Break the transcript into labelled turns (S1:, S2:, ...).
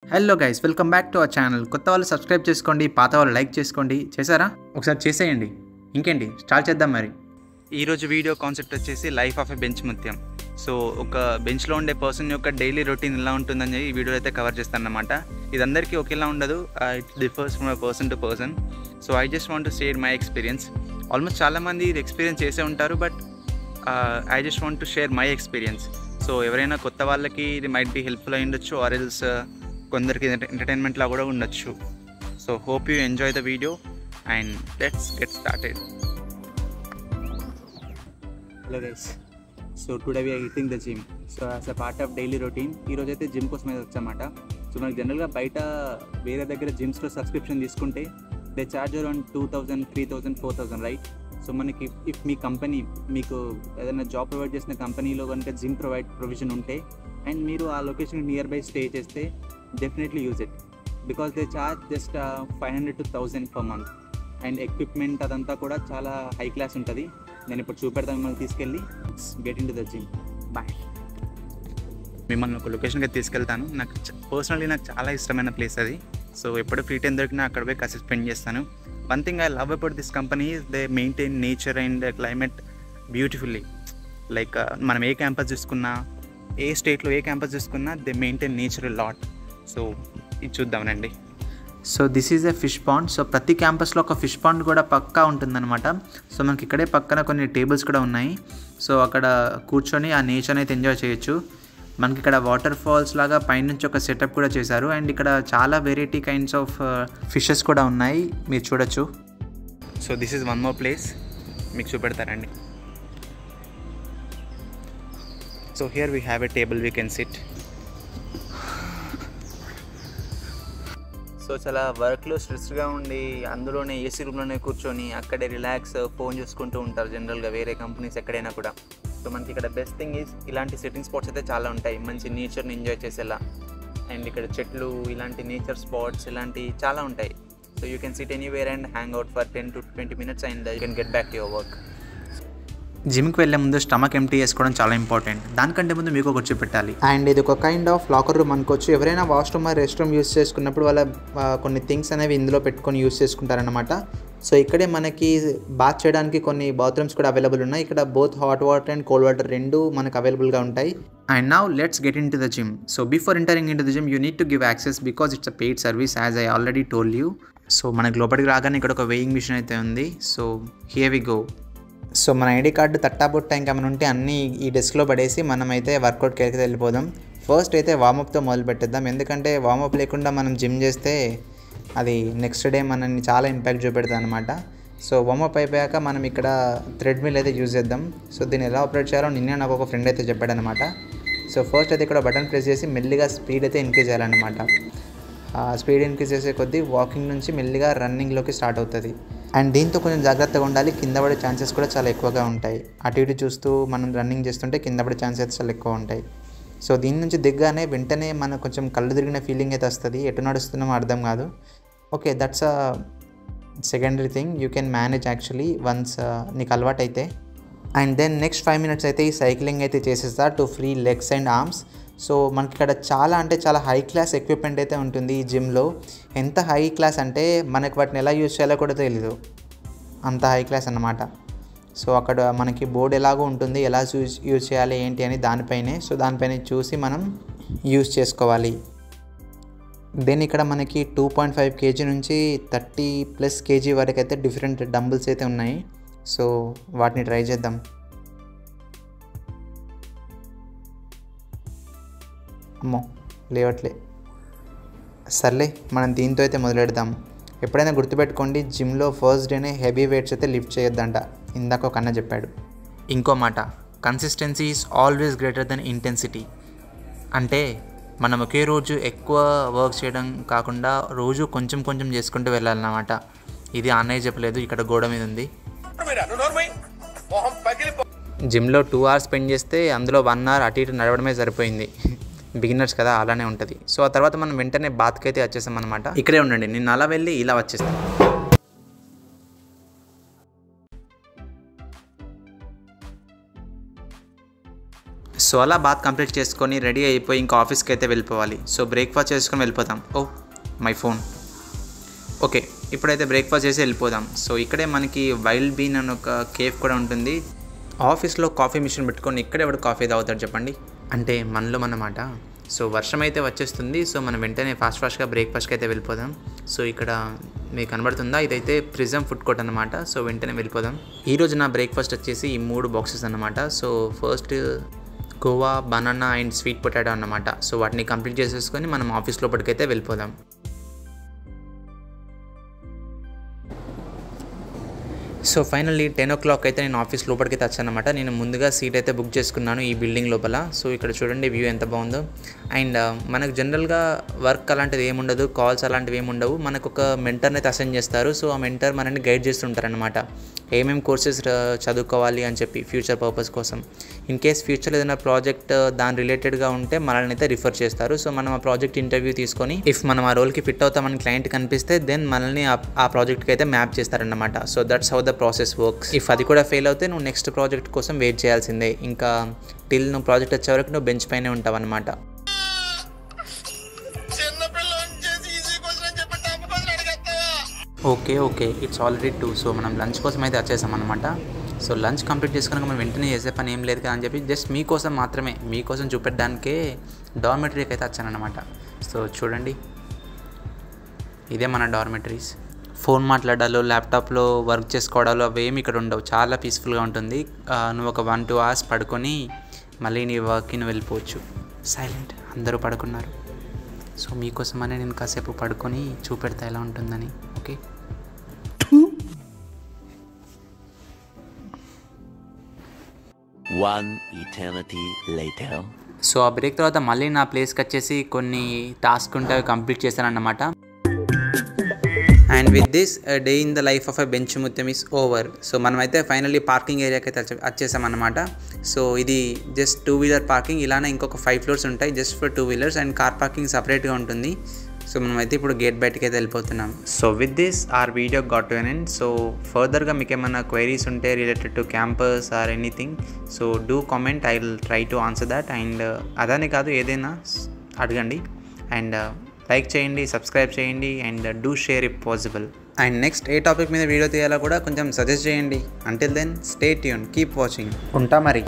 S1: Hello guys, welcome back to our channel. కొత్త వాళ్ళు subscribe చేసుకోండి, పాత వాళ్ళు లైక్ చేసుకోండి. చేశారా? ఒకసారి చేసేయండి. ఇంకేంటి, స్టార్ట్ చేద్దాం మరి. ఈరోజు వీడియో కాన్సెప్ట్ వచ్చేసి లైఫ్ ఆఫ్ ఎ బెంచ్ ముత్యం. సో ఒక బెంచ్లో ఉండే పర్సన్ యొక్క డైలీ రొటీన్ ఎలా ఉంటుందని ఈ వీడియో అయితే కవర్ చేస్తానన్నమాట. ఇది అందరికీ ఒకేలా ఉండదు, it differs from person to person. So I just want to share my experience. Almost చాలామంది ఇది ఎక్స్పీరియన్స్ చేసే ఉంటారు, but I just want to share my experience. So ఎవరైనా కొత్త వాళ్ళకి ఇది మైట్ బి హెల్ప్ఫుల్ అయి ఉండొచ్చు, ఆర్ ఎల్స్ కొందరికి ఎంటర్టైన్మెంట్లా కూడా ఉండొచ్చు. So hope you enjoy the video and let's get started. Hello guys, so today we're hitting the gym. So as a part of daily routine ఈరోజు అయితే జిమ్ కోసం అయితే వచ్చామాట. సో మనకి జనరల్గా బయట వేరే దగ్గర జిమ్స్లో సబ్స్క్రిప్షన్ తీసుకుంటే they charge around 2000, 3000, 4000 right. So మనకి ఇఫ్ మీ కంపెనీ మీకు ఏదైనా జాబ్ ప్రొవైడ్ చేసిన కంపెనీలో కనుక జిమ్ ప్రొవిజన్ ఉంటే అండ్ మీరు ఆ లొకేషన్ నియర్ బై స్టే చేస్తే definitely use it because they charge just 500 to 1000 per month and equipment అదంతా కూడా చాలా హై క్లాస్ ఉంటుంది. నేను ఇప్పుడు చూపెడతాను, మిమ్మల్ని తీసుకెళ్ళి get in to the gym. Bye. మిమ్మల్ని ఒక లొకేషన్కి తీసుకెళ్తాను. నాకు పర్సనలీ చాలా ఇష్టమైన ప్లేస్ అది. సో ఎప్పుడు ఫ్రీ టైం దొరికినా అక్కడ పోయి కాసేపు స్పెండ్ చేస్తాను. One thing I love about this company is they maintain nature and climate beautifully. Like మనం ఏ క్యాంపస్ చూసుకున్నా, ఏ స్టేట్లో ఏ క్యాంపస్ చూసుకున్నా they maintain nature lot. So ఇది చూద్దామనండి. So this is a fish pond. So ప్రతి క్యాంపస్లో ఒక ఫిష్ పాండ్ కూడా పక్కా ఉంటుందన్నమాట. సో మనకి ఇక్కడే పక్కన కొన్ని టేబుల్స్ కూడా ఉన్నాయి. సో అక్కడ కూర్చొని ఆ నేచర్ అయితే ఎంజాయ్ చేయొచ్చు. మనకి ఇక్కడ వాటర్ ఫాల్స్ లాగా పైనుంచి ఒక సెటప్ కూడా చేశారు అండ్ ఇక్కడ చాలా వెరైటీ కైండ్స్ ఆఫ్ ఫిషెస్ కూడా ఉన్నాయి, మీరు చూడొచ్చు. So this is one more place, మీకు చూపెడతారండి. So here we have a table we can sit. So చాలా వర్క్లో స్ట్రెస్గా ఉండి అందులోనే ఏసీ రూమ్లోనే కూర్చొని అక్కడే రిలాక్స్ ఫోన్ చూసుకుంటూ ఉంటారు జనరల్గా వేరే కంపెనీస్ ఎక్కడైనా కూడా. సో మనకి ఇక్కడ బెస్ట్ థింగ్ ఈజ్ ఇలాంటి సిట్టింగ్ స్పాట్స్ అయితే చాలా ఉంటాయి, మంచి నేచర్ని ఎంజాయ్ చేసేలా. అండ్ ఇక్కడ చెట్లు, ఇలాంటి నేచర్ స్పాట్స్ ఇలాంటివి చాలా ఉంటాయి. So you can SIT anywhere and hang out for 10 to 20 minutes and you can get back to your work. జిమ్కి వెళ్ళే ముందు స్టమక్ ఎంటీ చేసుకోవడం చాలా ఇంపార్టెంట్. దానికంటే ముందు మీకు ఒకటి చూపెట్టాలి. అండ్ ఇది ఒక కైండ్ ఆఫ్ లాకర్ రూమ్ అనుకోవచ్చు. ఎవరైనా వాష్రూమ్ రెస్ట్ రూమ్ యూస్ చేసుకున్నప్పుడు వాళ్ళ కొన్ని థింగ్స్ అనేవి ఇందులో పెట్టుకొని యూస్ చేసుకుంటారనమాట. సో ఇక్కడే మనకి బాత్ చేయడానికి కొన్ని బాత్రూమ్స్ కూడా అవైలబుల్ ఉన్నాయి. ఇక్కడ both hot water and cold water రెండు మనకు అవైలబుల్గా ఉంటాయి. And now let's get in to the gym. So before entering in to the gym you need to give access because it's a paid service as I already told you. So మనకి లోపలికి రాగానే ఇక్కడ ఒక weighing machine అయితే ఉంది. So here we go. So మన ID card తట్టాబుట్ట ఇంకా మన ఉంటే అన్నీ ఈ డెస్క్లో పడేసి మనమైతే వర్కౌట్కి అయితే వెళ్ళిపోదాం. ఫస్ట్ అయితే వార్మప్తో మొదలు పెట్టేద్దాం, ఎందుకంటే వార్మప్ లేకుండా మనం జిమ్ చేస్తే అది నెక్స్ట్ డే మనల్ని చాలా ఇంపాక్ట్ చూపెడుతుంది అనమాట. సో వార్మప్ అయిపోయాక మనం ఇక్కడ థ్రెడ్మిల్ అయితే యూజ్ చేద్దాం. సో దీన్ని ఎలా ఆపరేట్ చేయాలో నిన్నే నాకు ఒక ఫ్రెండ్ అయితే చెప్పాడనమాట. సో ఫస్ట్ అయితే ఇక్కడ బటన్ ప్రెస్ చేసి మెల్లిగా స్పీడ్ అయితే ఇంక్రీజ్ చేయాలన్నమాట. స్పీడ్ ఇంక్రీజ్ చేసే కొద్దీ వాకింగ్ నుంచి మెల్లిగా రన్నింగ్లోకి స్టార్ట్ అవుతుంది. అండ్ దీంతో కొంచెం జాగ్రత్తగా ఉండాలి, కింద పడే ఛాన్సెస్ కూడా చాలా ఎక్కువగా ఉంటాయి. అటు ఇటు చూస్తూ మనం రన్నింగ్ చేస్తుంటే కింద పడే ఛాన్సెస్ చాలా ఎక్కువ ఉంటాయి. సో దీని నుంచి దిగ్గానే వెంటనే మనకు కొంచెం కళ్ళు తిరిగిన ఫీలింగ్ అయితే వస్తుంది, ఎటు నడుస్తున్నామో అర్థం కాదు. Okay, that's a secondary thing, you can manage actually once నీకు అలవాటు అయితే. అండ్ దెన్ నెక్స్ట్ 5 minutes అయితే ఈ సైక్లింగ్ అయితే చేసేస్తా to free legs and arms. So మనకి ఇక్కడ చాలా అంటే చాలా హై క్లాస్ ఎక్విప్మెంట్ అయితే ఉంటుంది ఈ జిమ్లో. ఎంత హై క్లాస్ అంటే మనకి వాటిని ఎలా యూజ్ చేయాలో కూడా తెలీదు, అంత హై క్లాస్ అన్నమాట. సో అక్కడ మనకి బోర్డు ఎలాగో ఉంటుంది, ఎలా యూజ్ చేయాలి ఏంటి అని దానిపైనే. సో దానిపైన చూసి మనం యూజ్ చేసుకోవాలి. దెన్ ఇక్కడ మనకి 2.5 kg నుంచి 30+ kg వరకు అయితే డిఫరెంట్ డంబుల్స్ అయితే ఉన్నాయి. సో వాటిని ట్రై చేద్దాం. అమ్మో లేవట్లే, సర్లే మనం దీంతో అయితే మొదలెడదాం. ఎప్పుడైనా గుర్తుపెట్టుకోండి, జిమ్లో ఫస్ట్ డేనే హెవీ వెయిట్స్ అయితే లిఫ్ట్ చేయొద్దంట, ఇందాక ఒక అన్న చెప్పాడు. ఇంకో మాట, consistency is always greater than intensity. అంటే మనం ఒకే రోజు ఎక్కువ వర్క్ చేయడం కాకుండా రోజు కొంచెం కొంచెం చేసుకుంటూ వెళ్ళాలన్నమాట. ఇది అన్నయ్య చెప్పలేదు, ఇక్కడ గోడ మీద ఉంది. జిమ్లో 2 hours స్పెండ్ చేస్తే అందులో 1 hour అటు ఇటు నడవడమే సరిపోయింది. బిగినర్స్ కదా, అలానే ఉంటుంది. సో ఆ తర్వాత మనం వెంటనే బాత్కి అయితే వచ్చేసాం అనమాట. ఇక్కడే ఉండండి, నేను అలా వెళ్ళి ఇలా వచ్చేస్తాను. సో అలా బాత్ కంప్లీట్ చేసుకొని రెడీ అయిపోయి ఇంకా ఆఫీస్కి అయితే వెళ్ళిపోవాలి. సో బ్రేక్ఫాస్ట్ చేసుకొని వెళ్ళిపోతాం. Oh my phone. ఓకే, ఇప్పుడైతే బ్రేక్ఫాస్ట్ చేసి వెళ్ళిపోదాం. సో ఇక్కడే మనకి వైల్డ్ బీన్ అని ఒక కేఫ్ కూడా ఉంటుంది. ఆఫీస్లో కాఫీ మిషన్ పెట్టుకొని ఇక్కడే ఎవడు కాఫీ తాగుతాడు చెప్పండి, అంటే మనలో అన్నమాట. సో వర్షం అయితే వచ్చేస్తుంది. సో మనం వెంటనే ఫాస్ట్గా బ్రేక్ఫాస్ట్కి అయితే వెళ్ళిపోదాం. సో ఇక్కడ మీకు కనబడుతుందా, ఇదైతే ప్రిజమ్ ఫుడ్ కోర్ట్ అనమాట. సో వెంటనే వెళ్ళిపోదాం. ఈరోజు నా బ్రేక్ఫాస్ట్ వచ్చేసి ఈ 3 బాక్సెస్ అనమాట. So first Goa, banana and sweet potato అన్నమాట. సో వాటిని కంప్లీట్ చేసేసుకొని మనం ఆఫీస్ లోపలికైతే వెళ్ళిపోదాం. సో ఫైనల్లీ 10 o'clock అయితే నేను ఆఫీస్ లోపలికి వచ్చానమాట. నేను ముందుగా సీట్ అయితే బుక్ చేసుకున్నాను ఈ బిల్డింగ్ లోపల. సో ఇక్కడ చూడండి వ్యూ ఎంత బాగుందో. అండ్ మనకు జనరల్గా వర్క్ అలాంటిది ఏముండదు, కాల్స్ అలాంటివి ఏముండవు. మనకు ఒక మెంటర్ని అయితే అసైన్ చేస్తారు. సో ఆ మెంటర్ మనల్ని గైడ్ చేస్తుంటారనమాట, ఏమేమి కోర్సెస్ చదువుకోవాలి అని చెప్పి ఫ్యూచర్ పర్పస్ కోసం. ఇన్ కేస్ ఫ్యూచర్లో ఏదైనా ప్రాజెక్ట్ దాని రిలేటెడ్గా ఉంటే మనల్ని అయితే రిఫర్ చేస్తారు. సో మనం ఆ ప్రాజెక్ట్ ఇంటర్వ్యూ తీసుకొని ఇఫ్ మనం ఆ రోల్కి ఫిట్ అవుతామని క్లయింట్ కనిపిస్తే దెన్ మనల్ని ఆ ప్రాజెక్ట్కి అయితే మ్యాప్ చేస్తారన్నమాట. So that's how the process works. If అది కూడా ఫెయిల్ అవుతే నువ్వు నెక్స్ట్ ప్రాజెక్ట్ కోసం వెయిట్ చేయాల్సిందే. ఇంకా టిల్ నువ్వు ప్రాజెక్ట్ వచ్చే వరకు నువ్వు బెంచ్ పైనే ఉంటావు అనమాట. Okay it's already 2. సో మనం లంచ్ కోసం అయితే వచ్చేసాం అనమాట. సో లంచ్ కంప్లీట్ చేసుకున్నాక మనం వెంటనే చేసే పని ఏం లేదు కదా అని చెప్పి జస్ట్ మీకోసం మాత్రమే, మీకోసం చూపెట్టడానికే డార్మెటరీకి అయితే వచ్చానమాట. సో చూడండి, ఇదే మన డార్మెటరీస్. ఫోన్ మాట్లాడాలో, ల్యాప్టాప్లో వర్క్ చేసుకోవడాలో అవేమి ఇక్కడ ఉండవు. చాలా పీస్ఫుల్గా ఉంటుంది. నువ్వు ఒక 1-2 hours పడుకొని మళ్ళీ నీ వర్క్కి నువ్వు వెళ్ళిపోవచ్చు. సైలెంట్, అందరూ పడుకున్నారు. సో మీకోసమనే నేను కాసేపు పడుకొని చూపెడతా ఎలా ఉంటుందని. Okay,
S2: One eternity later.
S1: So ఆ బ్రేక్ తర్వాత మళ్ళీ నా ప్లేస్కి వచ్చేసి కొన్ని టాస్క్ ఉంటాయి, కంప్లీట్ చేశానన్నమాట. And with this day in the life of a bench ముత్యం ఈస్ ఓవర్. సో మనమైతే ఫైనల్లీ పార్కింగ్ ఏరియాకి అయితే వచ్చేసామన్నమాట. సో ఇది జస్ట్ 2-wheeler పార్కింగ్. ఇలానే ఇంకొక 5 floors ఉంటాయి just for 2-wheelers, and car parking సపరేట్గా ఉంటుంది. సో మనమైతే ఇప్పుడు గేట్ బయటకి అయితే వెళ్ళిపోతున్నాం. So with this our video got to an end. So ఫర్దర్గా మీకు ఏమైనా క్వైరీస్ ఉంటే related to campus or anything, so do comment, I will try to answer that. And అదానే కాదు, ఏదైనా అడగండి. అండ్ లైక్ చేయండి, సబ్స్క్రైబ్ చేయండి, and do share if possible. And next ఏ టాపిక్ మీద వీడియో తీయాలో కూడా కొంచెం సజెస్ట్ చేయండి. Until then stay tune, keep watching. ఉంటా మరి.